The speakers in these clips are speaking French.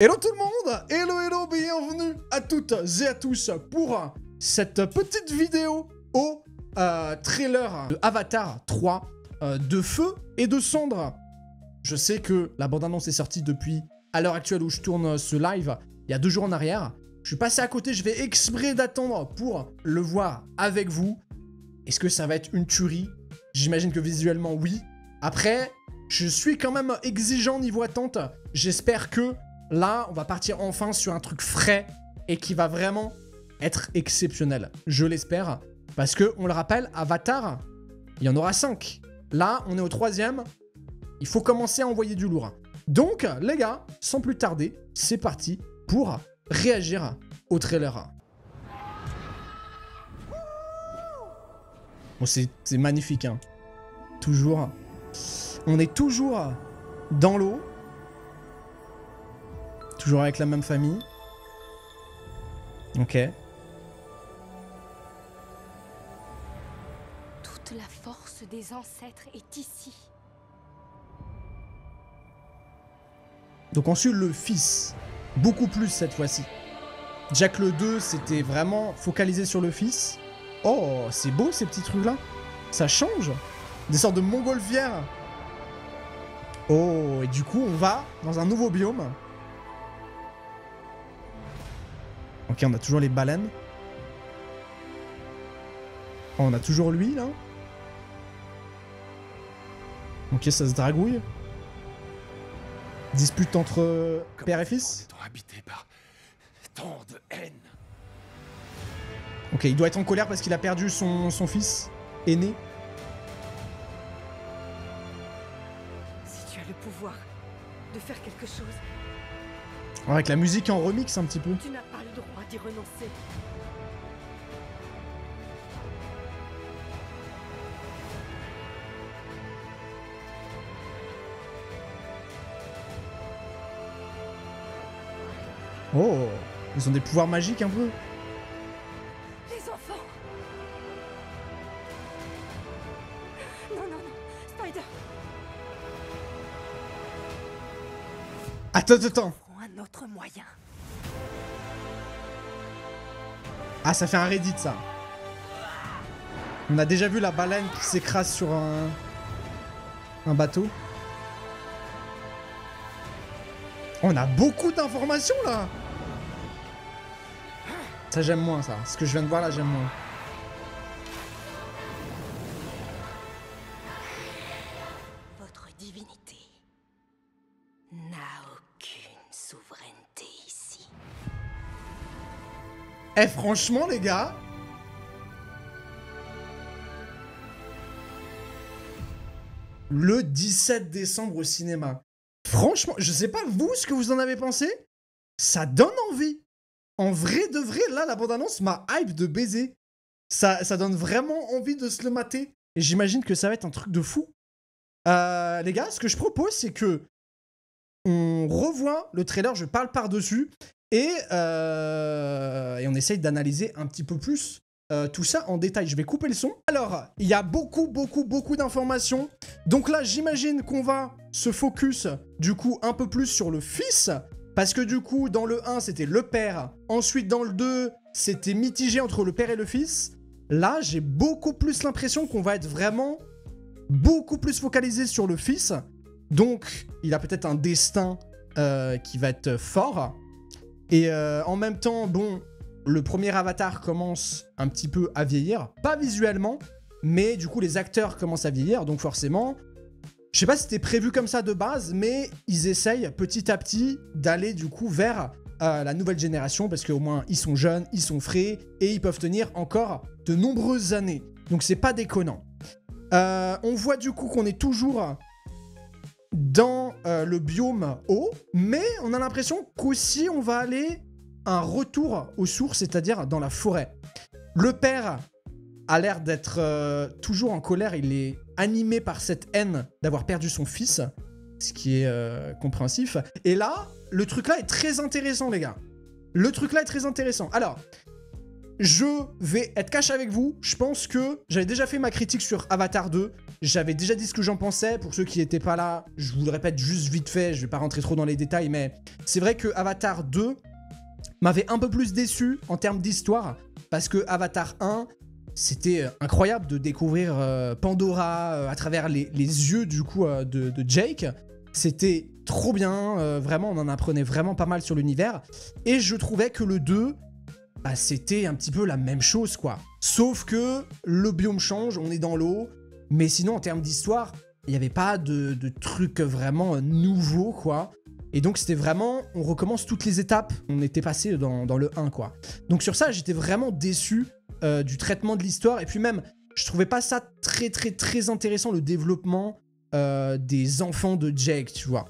Hello tout le monde, hello, bienvenue à toutes et à tous pour cette petite vidéo au trailer de Avatar 3 de Feu et de Cendres. Je sais que la bande-annonce est sortie depuis, à l'heure actuelle où je tourne ce live, il y a 2 jours en arrière. Je suis passé à côté, je vais exprès d'attendre pour le voir avec vous. Est-ce que ça va être une tuerie? J'imagine que visuellement oui. Après, je suis quand même exigeant niveau attente. J'espère que là, on va partir enfin sur un truc frais et qui va vraiment être exceptionnel. Je l'espère. Parce que, on le rappelle, Avatar, il y en aura 5. Là, on est au 3e. Il faut commencer à envoyer du lourd. Donc, les gars, sans plus tarder, c'est parti pour réagir au trailer. Bon, c'est magnifique, hein. Toujours. On est toujours dans l'eau. Toujours avec la même famille. Ok. Toute la force des ancêtres est ici. Donc ensuite le fils. Beaucoup plus cette fois-ci. Jack le 2, c'était vraiment focalisé sur le fils. Oh, c'est beau ces petits trucs-là. Ça change. Des sortes de montgolfières. Oh, et du coup, on va dans un nouveau biome. Ok, on a toujours les baleines. Oh, on a toujours lui, là. Ok, ça se dragouille. Dispute entre père et fils. Habité par tant de haine. Ok, il doit être en colère parce qu'il a perdu son fils aîné. Si tu as le pouvoir de faire quelque chose, Avec la musique en remix un petit peu. tu n'as pas le droit d'y renoncer. Oh, ils ont des pouvoirs magiques un peu. Les enfants! Non, Spider! Attends. Trouvons un autre moyen. Ah, ça fait un Reddit, ça. On a déjà vu la baleine qui s'écrase sur un bateau. On a beaucoup d'informations, là. Ça, j'aime moins, ça. Ce que je viens de voir, là, j'aime moins. Votre divinité n'a aucune souveraineté ici. Eh, franchement, les gars. Le 17 décembre au cinéma. Franchement, je sais pas vous ce que vous en avez pensé. Ça donne envie. En vrai de vrai, là, la bande-annonce m'a hype de baiser. Ça donne vraiment envie de se le mater. Et j'imagine que ça va être un truc de fou. Les gars, ce que je propose, c'est que on revoit le trailer, je parle par-dessus, et on essaye d'analyser un petit peu plus tout ça en détail. Je vais couper le son. Alors, il y a beaucoup d'informations. Donc là, j'imagine qu'on va se focus, du coup, un peu plus sur le fils. Parce que du coup, dans le 1, c'était le père. Ensuite, dans le 2, c'était mitigé entre le père et le fils. Là, j'ai beaucoup plus l'impression qu'on va être vraiment beaucoup plus focalisé sur le fils. Donc, il a peut-être un destin qui va être fort. Et en même temps, bon, le premier Avatar commence un petit peu à vieillir. Pas visuellement, mais du coup, les acteurs commencent à vieillir. Donc forcément, je sais pas si c'était prévu comme ça de base, mais ils essayent petit à petit d'aller du coup vers la nouvelle génération. Parce qu'au moins, ils sont jeunes, ils sont frais et ils peuvent tenir encore de nombreuses années. Donc c'est pas déconnant. On voit du coup qu'on est toujours dans le biome eau, mais on a l'impression qu'aussi on va aller un retour aux sources, c'est-à-dire dans la forêt. Le père a l'air d'être toujours en colère, il est animé par cette haine d'avoir perdu son fils, ce qui est compréhensif. Et là, le truc là est très intéressant, les gars. Le truc là est très intéressant. Alors, je vais être cash avec vous. Je pense que j'avais déjà fait ma critique sur Avatar 2. j'avais déjà dit ce que j'en pensais. Pour ceux qui n'étaient pas là, je vous le répète juste vite fait, je vais pas rentrer trop dans les détails, mais c'est vrai que Avatar 2 m'avait un peu plus déçu en termes d'histoire, parce que Avatar 1, c'était incroyable de découvrir Pandora à travers les yeux du coup de Jake. C'était trop bien, vraiment, on en apprenait vraiment pas mal sur l'univers. Et je trouvais que le 2, bah, c'était un petit peu la même chose, quoi. Sauf que le biome change, on est dans l'eau, mais sinon, en termes d'histoire, il n'y avait pas de trucs vraiment nouveaux, quoi. Et donc, c'était vraiment, on recommence toutes les étapes, on était passé dans le 1, quoi. Donc sur ça, j'étais vraiment déçu du traitement de l'histoire, et puis même, je trouvais pas ça très intéressant, le développement des enfants de Jake, tu vois.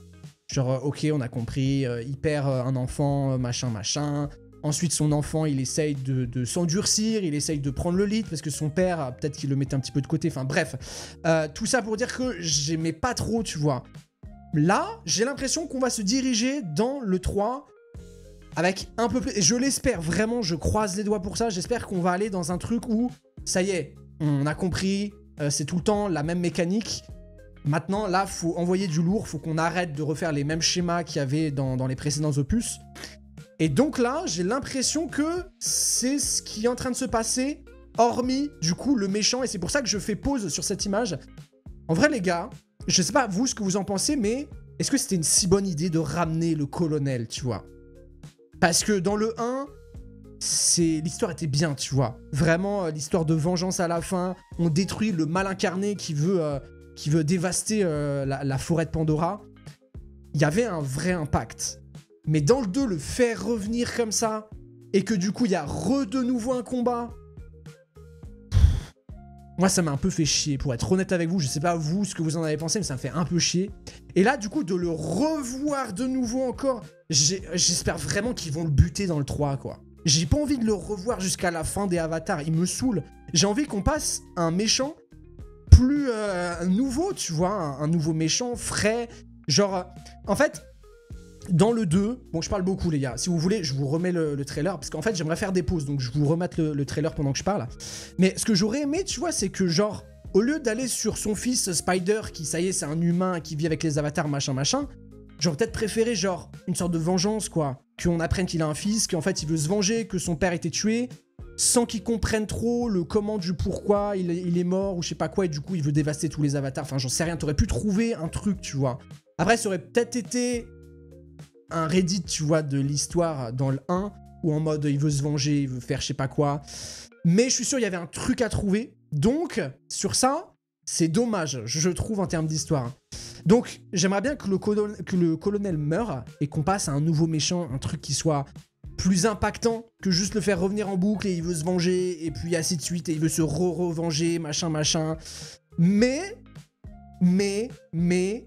Genre, ok, on a compris, il perd un enfant, machin. Ensuite, son enfant, il essaye de s'endurcir, il essaye de prendre le lead, parce que son père, peut-être qu'il le mettait un petit peu de côté, enfin bref. Tout ça pour dire que j'aimais pas trop, tu vois. Là, j'ai l'impression qu'on va se diriger dans le 3 avec un peu plus... Et je l'espère, vraiment, je croise les doigts pour ça, j'espère qu'on va aller dans un truc où, ça y est, on a compris, c'est tout le temps la même mécanique. Maintenant, là, faut envoyer du lourd, faut qu'on arrête de refaire les mêmes schémas qu'il y avait dans les précédents opus. Et donc là, j'ai l'impression que c'est ce qui est en train de se passer, hormis, du coup, le méchant. Et c'est pour ça que je fais pause sur cette image. En vrai, les gars, je sais pas, vous, ce que vous en pensez, mais est-ce que c'était une si bonne idée de ramener le colonel, tu vois? Parce que dans le 1, l'histoire était bien, tu vois. Vraiment, l'histoire de vengeance à la fin. On détruit le mal incarné qui veut dévaster la forêt de Pandora. Il y avait un vrai impact. Mais dans le 2, le faire revenir comme ça, et que du coup, il y a de nouveau un combat... Moi, ça m'a un peu fait chier, pour être honnête avec vous. Je sais pas vous ce que vous en avez pensé, mais ça me fait un peu chier. Et là, du coup, de le revoir de nouveau encore, j'espère vraiment qu'ils vont le buter dans le 3, quoi. J'ai pas envie de le revoir jusqu'à la fin des Avatars, il me saoule. J'ai envie qu'on passe un méchant plus nouveau, tu vois, un nouveau méchant, frais. Genre, en fait... Dans le 2, bon je parle beaucoup les gars, si vous voulez je vous remets le trailer, parce qu'en fait j'aimerais faire des pauses, donc je vous remette le trailer pendant que je parle. Mais ce que j'aurais aimé, tu vois, c'est que genre, au lieu d'aller sur son fils Spider, qui ça y est c'est un humain qui vit avec les avatars machin, j'aurais peut-être préféré genre une sorte de vengeance quoi, qu'on apprenne qu'il a un fils, qu'en fait il veut se venger, que son père était tué, sans qu'il comprenne trop le comment du pourquoi il est mort ou je sais pas quoi, et du coup il veut dévaster tous les avatars, enfin j'en sais rien, t'aurais pu trouver un truc tu vois. Après ça aurait peut-être été... un Reddit, tu vois, de l'histoire dans le 1, où en mode il veut se venger, il veut faire je sais pas quoi. Mais je suis sûr il y avait un truc à trouver. Donc, sur ça, c'est dommage, je trouve, en termes d'histoire. Donc, j'aimerais bien que le colonel meure et qu'on passe à un nouveau méchant, un truc qui soit plus impactant que juste le faire revenir en boucle et il veut se venger, et puis ainsi de suite, et il veut se revenger, machin. Mais,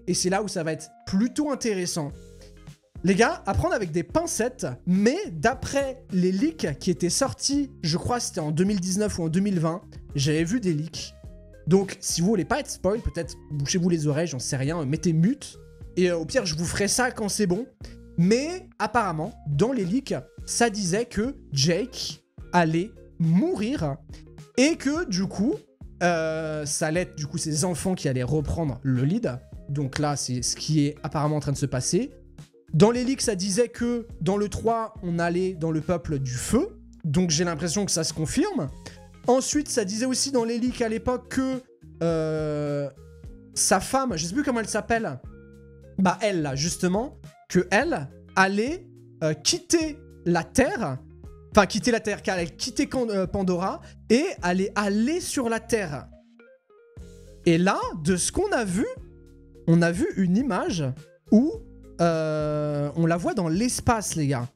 et c'est là où ça va être plutôt intéressant. Les gars, à prendre avec des pincettes, mais d'après les leaks qui étaient sortis, je crois que c'était en 2019 ou en 2020, j'avais vu des leaks. Donc, si vous voulez pas être spoil, peut-être bouchez-vous les oreilles, j'en sais rien, mettez mute. Et au pire, je vous ferai ça quand c'est bon. Mais apparemment, dans les leaks, ça disait que Jake allait mourir et que du coup, ça allait être du coup ses enfants qui allaient reprendre le lead. Donc là, c'est ce qui est apparemment en train de se passer. Dans les leaks, ça disait que dans le 3, on allait dans le peuple du feu. Donc j'ai l'impression que ça se confirme. Ensuite, ça disait aussi dans les leaks à l'époque que sa femme, je sais plus comment elle s'appelle, bah elle là justement, que elle allait quitter la Terre, enfin quitter la Terre, qu'elle allait quitter Pandora et allait aller sur la Terre. Et là, de ce qu'on a vu, on a vu une image où on la voit dans l'espace, les gars.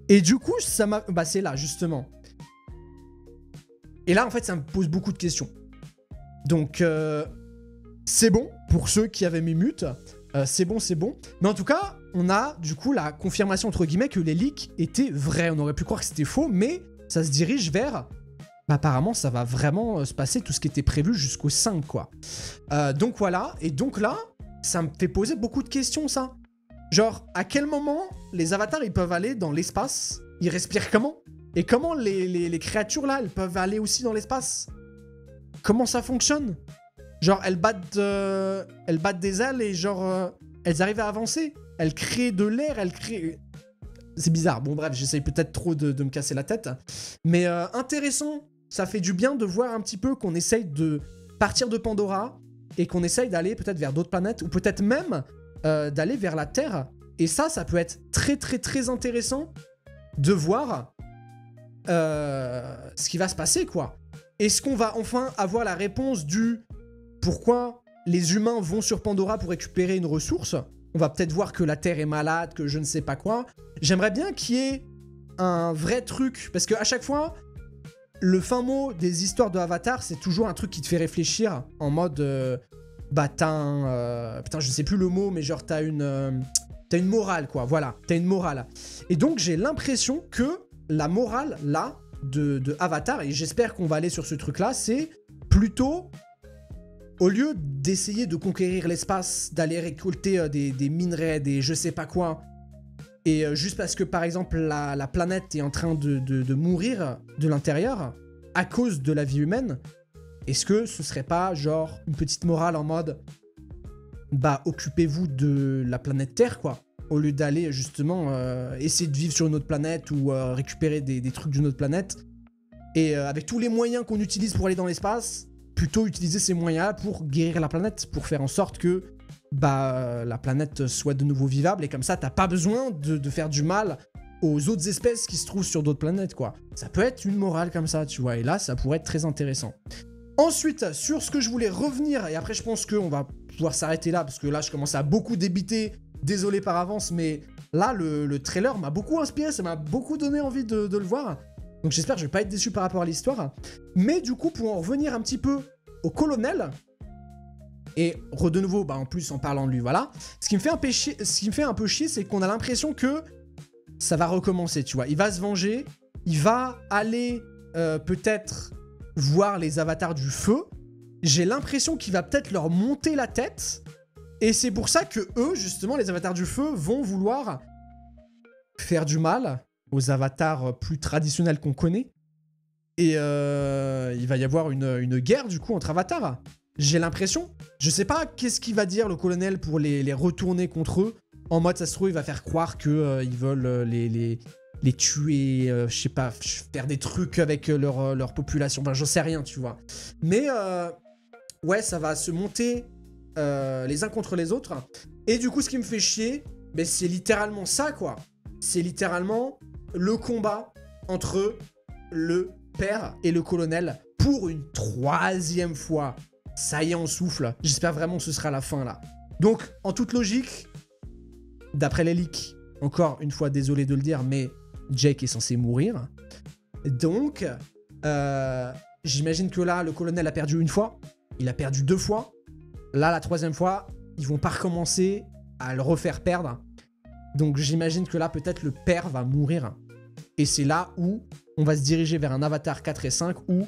Et du coup, ça m'a... Bah, c'est là, justement. Et là, en fait, ça me pose beaucoup de questions. Donc, c'est bon pour ceux qui avaient mis mute. C'est bon. Mais en tout cas, on a, du coup, la confirmation, entre guillemets, que les leaks étaient vrais. On aurait pu croire que c'était faux, mais ça se dirige vers... Bah, apparemment, ça va vraiment se passer tout ce qui était prévu jusqu'au 5, quoi. Donc, voilà. Et donc là, ça me fait poser beaucoup de questions, ça. Genre, à quel moment les avatars, ils peuvent aller dans l'espace? Ils respirent comment? Et comment les créatures, là, elles peuvent aller aussi dans l'espace? Comment ça fonctionne? Genre, elles battent des ailes et genre, elles arrivent à avancer. Elles créent de l'air, elles créent... C'est bizarre. Bon, bref, j'essaye peut-être trop de me casser la tête. Mais intéressant. Ça fait du bien de voir un petit peu qu'on essaye de partir de Pandora et qu'on essaye d'aller peut-être vers d'autres planètes ou peut-être même d'aller vers la Terre. Et ça peut être très, très, très intéressant de voir ce qui va se passer, quoi. Est-ce qu'on va enfin avoir la réponse du pourquoi les humains vont sur Pandora pour récupérer une ressource? On va peut-être voir que la Terre est malade, que je ne sais pas quoi. J'aimerais bien qu'il y ait un vrai truc, parce qu'à chaque fois, le fin mot des histoires de Avatar, c'est toujours un truc qui te fait réfléchir, en mode, putain, je sais plus le mot, mais genre t'as une morale, quoi, voilà, t'as une morale. Et donc j'ai l'impression que la morale, là, de Avatar, et j'espère qu'on va aller sur ce truc-là, c'est plutôt... Au lieu d'essayer de conquérir l'espace, d'aller récolter des minerais, des je sais pas quoi, et juste parce que, par exemple, la planète est en train de mourir de l'intérieur, à cause de la vie humaine, est-ce que ce serait pas, genre, une petite morale en mode, bah, occupez-vous de la planète Terre, quoi, au lieu d'aller, justement, essayer de vivre sur une autre planète ou récupérer des trucs d'une autre planète, et avec tous les moyens qu'on utilise pour aller dans l'espace... plutôt utiliser ces moyens-là pour guérir la planète, pour faire en sorte que la planète soit de nouveau vivable, et comme ça, t'as pas besoin de faire du mal aux autres espèces qui se trouvent sur d'autres planètes, quoi. Ça peut être une morale comme ça, tu vois, et là, ça pourrait être très intéressant. Ensuite, sur ce que je voulais revenir, et après, je pense qu'on va pouvoir s'arrêter là, parce que là, je commence à beaucoup débiter, désolé par avance, mais là, le trailer m'a beaucoup inspiré, ça m'a beaucoup donné envie de le voir. Donc j'espère que je vais pas être déçu par rapport à l'histoire. Mais du coup, pour en revenir un petit peu au colonel, et de nouveau, bah en plus en parlant de lui, voilà, ce qui me fait un peu chier, c'est qu'on a l'impression que ça va recommencer, tu vois. Il va se venger, il va aller peut-être voir les avatars du feu. J'ai l'impression qu'il va peut-être leur monter la tête. Et c'est pour ça que eux, justement, les avatars du feu, vont vouloir faire du mal aux avatars plus traditionnels qu'on connaît. Et il va y avoir une guerre, du coup, entre avatars. J'ai l'impression. Je sais pas qu'est-ce qu'il va dire, le colonel, pour les retourner contre eux. En mode, ça se trouve, il va faire croire qu'ils veulent les tuer, je sais pas, faire des trucs avec leur population. Enfin, j'en sais rien, tu vois. Mais, ouais, ça va se monter les uns contre les autres. Et du coup, ce qui me fait chier, ben, c'est littéralement ça, quoi. C'est littéralement le combat entre le père et le colonel pour une 3e fois. Ça y est, on souffle. J'espère vraiment que ce sera la fin, là. Donc, en toute logique, d'après les leaks, encore une fois, désolé de le dire, mais Jake est censé mourir. Donc, j'imagine que là, le colonel a perdu une fois. Il a perdu 2 fois. Là, la 3e fois, ils vont pas recommencer à le refaire perdre. Donc j'imagine que là, peut-être le père va mourir. Et c'est là où on va se diriger vers un Avatar 4 et 5 où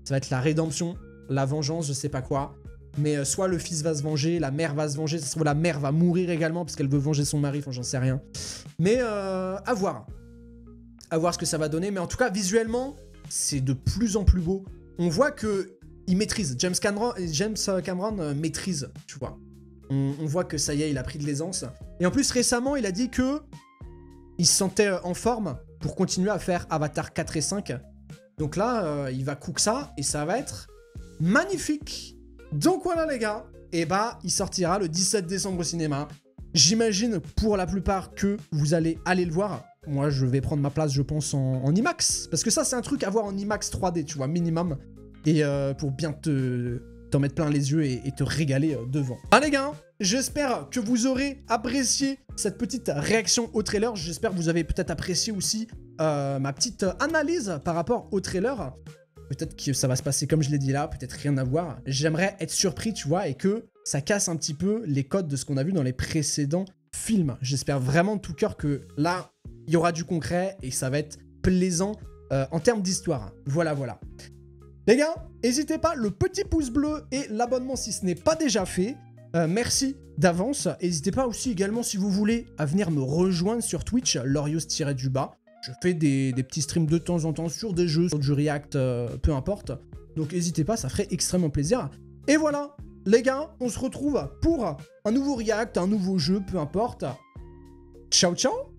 ça va être la rédemption, la vengeance, je sais pas quoi. Mais soit le fils va se venger, la mère va se venger, ça se trouve la mère va mourir également parce qu'elle veut venger son mari, enfin j'en sais rien. Mais à voir. À voir ce que ça va donner. Mais en tout cas, visuellement, c'est de plus en plus beau. On voit que il maîtrise. James Cameron maîtrise, tu vois. On voit que ça y est, il a pris de l'aisance. Et en plus, récemment, il a dit que il se sentait en forme pour continuer à faire Avatar 4 et 5. Donc là, il va cook ça et ça va être magnifique. Donc voilà les gars, et bah il sortira le 17 décembre au cinéma. J'imagine pour la plupart que vous allez aller le voir. Moi, je vais prendre ma place, je pense, en IMAX. Parce que ça, c'est un truc à voir en IMAX 3D, tu vois, minimum. Et pour bien t'en mettre plein les yeux et te régaler devant. Ah les gars, j'espère que vous aurez apprécié cette petite réaction au trailer. J'espère que vous avez peut-être apprécié aussi ma petite analyse par rapport au trailer. Peut-être que ça va se passer comme je l'ai dit là, peut-être rien à voir. J'aimerais être surpris, tu vois, et que ça casse un petit peu les codes de ce qu'on a vu dans les précédents films. J'espère vraiment de tout cœur que là, il y aura du concret et ça va être plaisant en termes d'histoire. Voilà, voilà. Les gars, n'hésitez pas, le petit pouce bleu et l'abonnement si ce n'est pas déjà fait. Merci d'avance. N'hésitez pas aussi également, si vous voulez, à venir me rejoindre sur Twitch, Lorios-du-bas. Je fais des petits streams de temps en temps sur des jeux, sur du React, peu importe. Donc n'hésitez pas, ça ferait extrêmement plaisir. Et voilà, les gars, on se retrouve pour un nouveau react, un nouveau jeu, peu importe. Ciao, ciao.